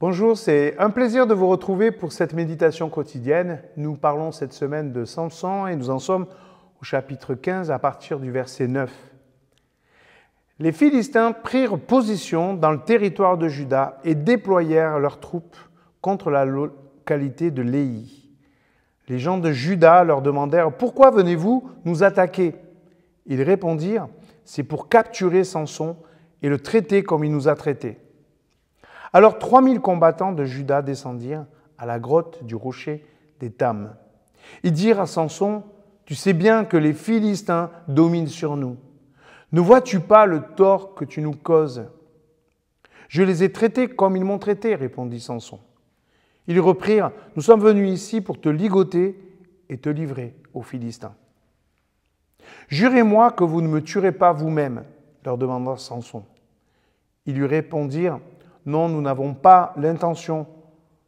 Bonjour, c'est un plaisir de vous retrouver pour cette méditation quotidienne. Nous parlons cette semaine de Samson et nous en sommes au chapitre 15 à partir du verset 9. Les Philistins prirent position dans le territoire de Juda et déployèrent leurs troupes contre la localité de Léhi. Les gens de Juda leur demandèrent « Pourquoi venez-vous nous attaquer ?» Ils répondirent « C'est pour capturer Samson et le traiter comme il nous a traités. » Alors 3000 combattants de Juda descendirent à la grotte du rocher d'Étam. Ils dirent à Samson, « Tu sais bien que les Philistins dominent sur nous. Ne vois-tu pas le tort que tu nous causes ?» « Je les ai traités comme ils m'ont traité, » répondit Samson. Ils reprirent, « Nous sommes venus ici pour te ligoter et te livrer aux Philistins. »« Jurez-moi que vous ne me tuerez pas vous-même, » leur demanda Samson. Ils lui répondirent, « Non, nous n'avons pas l'intention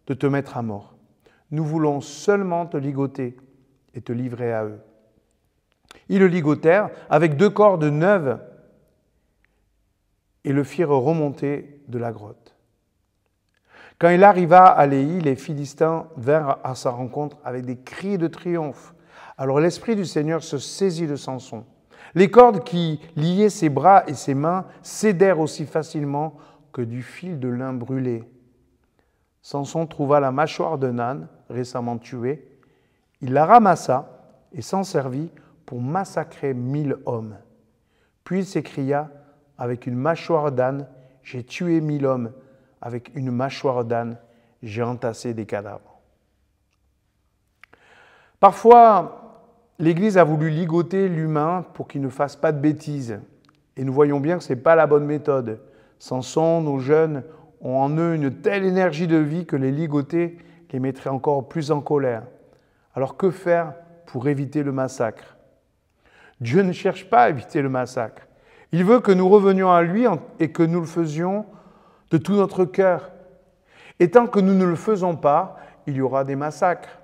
de te mettre à mort. Nous voulons seulement te ligoter et te livrer à eux. » Ils le ligotèrent avec 2 cordes neuves et le firent remonter de la grotte. Quand il arriva à Léhi, les Philistins vinrent à sa rencontre avec des cris de triomphe. Alors l'Esprit du Seigneur se saisit de Samson. Les cordes qui liaient ses bras et ses mains cédèrent aussi facilement que du fil de lin brûlé. Samson trouva la mâchoire d'un âne récemment tué. Il la ramassa et s'en servit pour massacrer 1000 hommes. Puis il s'écria, avec une mâchoire d'âne, j'ai tué 1000 hommes. Avec une mâchoire d'âne, j'ai entassé des cadavres. Parfois, l'Église a voulu ligoter l'humain pour qu'il ne fasse pas de bêtises. Et nous voyons bien que ce n'est pas la bonne méthode. Samson, nos jeunes, ont en eux une telle énergie de vie que les ligoter les mettrait encore plus en colère. Alors que faire pour éviter le massacre? Dieu ne cherche pas à éviter le massacre. Il veut que nous revenions à lui et que nous le faisions de tout notre cœur. Et tant que nous ne le faisons pas, il y aura des massacres.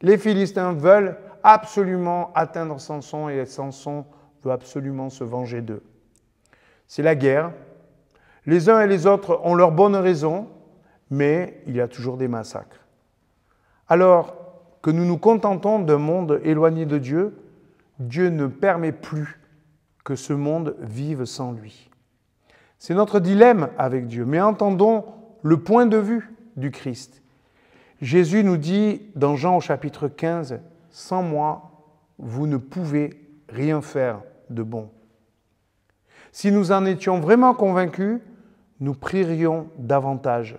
Les Philistins veulent absolument atteindre Samson et Samson veut absolument se venger d'eux. C'est la guerre. Les uns et les autres ont leurs bonnes raisons, mais il y a toujours des massacres. Alors que nous nous contentons d'un monde éloigné de Dieu, Dieu ne permet plus que ce monde vive sans lui. C'est notre dilemme avec Dieu, mais entendons le point de vue du Christ. Jésus nous dit dans Jean au chapitre 15, « Sans moi, vous ne pouvez rien faire de bon. » Si nous en étions vraiment convaincus, nous prierions davantage.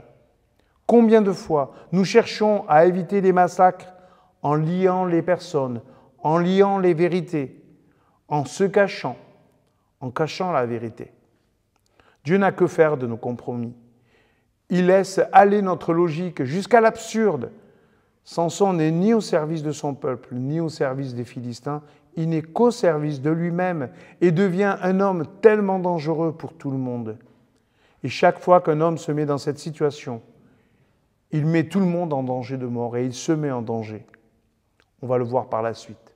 Combien de fois nous cherchons à éviter les massacres en liant les personnes, en liant les vérités, en se cachant, en cachant la vérité. Dieu n'a que faire de nos compromis. Il laisse aller notre logique jusqu'à l'absurde. Samson n'est ni au service de son peuple, ni au service des Philistins. Il n'est qu'au service de lui-même et devient un homme tellement dangereux pour tout le monde. Et chaque fois qu'un homme se met dans cette situation, il met tout le monde en danger de mort et il se met en danger. On va le voir par la suite.